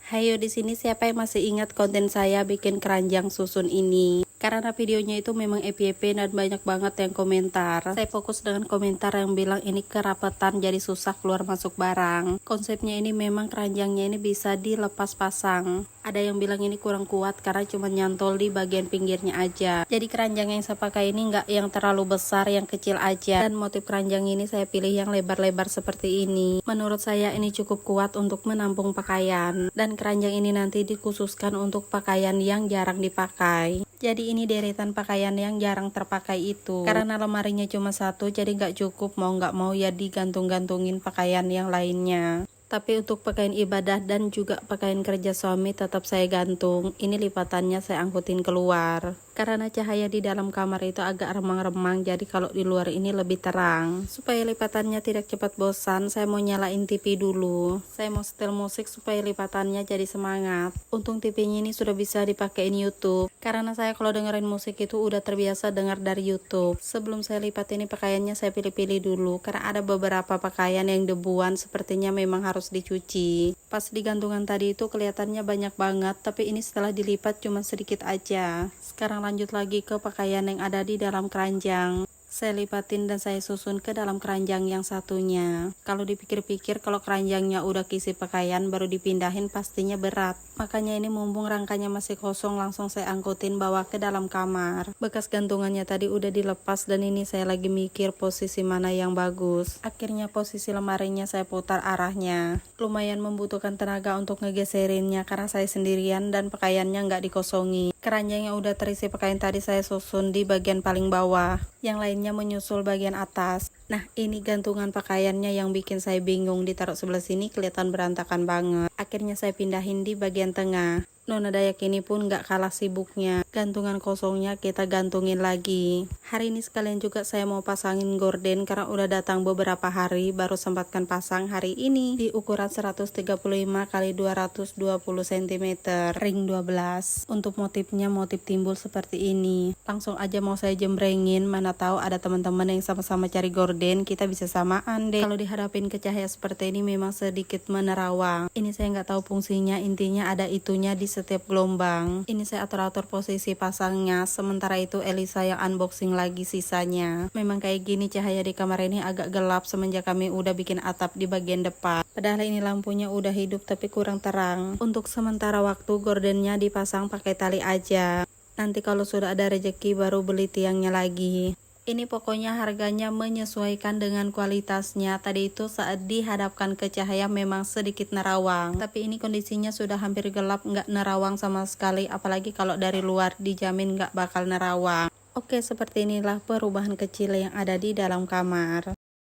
Hayo di sini siapa yang masih ingat konten saya bikin keranjang susun ini? Karena videonya itu memang FYP dan banyak banget yang komentar. Saya fokus dengan komentar yang bilang ini kerapetan jadi susah keluar masuk barang. Konsepnya ini memang keranjangnya ini bisa dilepas pasang. Ada yang bilang ini kurang kuat karena cuma nyantol di bagian pinggirnya aja. Jadi keranjang yang saya pakai ini nggak yang terlalu besar, yang kecil aja. Dan motif keranjang ini saya pilih yang lebar-lebar seperti ini. Menurut saya ini cukup kuat untuk menampung pakaian. Dan keranjang ini nanti dikhususkan untuk pakaian yang jarang dipakai. Jadi ini deretan pakaian yang jarang terpakai itu. Karena lemarinya cuma satu, jadi nggak cukup, mau nggak mau ya digantung-gantungin pakaian yang lainnya. Tapi untuk pakaian ibadah dan juga pakaian kerja suami tetap saya gantung. Ini lipatannya saya angkutin keluar. Karena cahaya di dalam kamar itu agak remang-remang, jadi kalau di luar ini lebih terang. Supaya lipatannya tidak cepat bosan, saya mau nyalain TV dulu. Saya mau setel musik supaya lipatannya jadi semangat. Untung TV-nya ini sudah bisa dipakein YouTube. Karena saya kalau dengerin musik itu udah terbiasa dengar dari YouTube. Sebelum saya lipat ini pakaiannya saya pilih-pilih dulu. Karena ada beberapa pakaian yang debuan sepertinya memang harus dicuci. Pas di gantungan tadi itu kelihatannya banyak banget, tapi ini setelah dilipat cuma sedikit aja. Sekarang lanjut lagi ke pakaian yang ada di dalam keranjang. Saya lipatin dan saya susun ke dalam keranjang yang satunya. Kalau dipikir-pikir kalau keranjangnya udah kisi pakaian baru dipindahin pastinya berat. Makanya ini mumpung rangkanya masih kosong langsung saya angkutin bawa ke dalam kamar. Bekas gantungannya tadi udah dilepas dan ini saya lagi mikir posisi mana yang bagus. Akhirnya posisi lemarinya saya putar arahnya. Lumayan membutuhkan tenaga untuk ngegeserinnya karena saya sendirian dan pakaiannya nggak dikosongi. Keranjang yang udah terisi pakaian tadi saya susun di bagian paling bawah. Yang lainnya menyusul bagian atas. Nah, ini gantungan pakaiannya yang bikin saya bingung. Ditaruh sebelah sini kelihatan berantakan banget. Akhirnya saya pindahin di bagian tengah. Nona Dayak ini pun gak kalah sibuknya. Gantungan kosongnya kita gantungin lagi. Hari ini sekalian juga saya mau pasangin gorden karena udah datang beberapa hari baru sempatkan pasang hari ini di ukuran 135 x 220 cm ring 12. Untuk motifnya motif timbul seperti ini. Langsung aja mau saya jembrengin, mana tahu ada teman-teman yang sama-sama cari gorden, kita bisa samaan deh. Kalau dihadapin ke cahaya seperti ini memang sedikit menerawang. Ini saya nggak tahu fungsinya, intinya ada itunya di setiap gelombang. Ini saya atur-atur posisi pasangnya, sementara itu Elisa yang unboxing lagi sisanya. Memang kayak gini cahaya di kamar ini agak gelap semenjak kami udah bikin atap di bagian depan. Padahal ini lampunya udah hidup tapi kurang terang. Untuk sementara waktu gordennya dipasang pakai tali aja. Nanti kalau sudah ada rezeki baru beli tiangnya lagi. Ini pokoknya harganya menyesuaikan dengan kualitasnya. Tadi itu saat dihadapkan ke cahaya memang sedikit nerawang. Tapi ini kondisinya sudah hampir gelap, nggak nerawang sama sekali. Apalagi kalau dari luar dijamin nggak bakal nerawang. Oke, seperti inilah perubahan kecil yang ada di dalam kamar.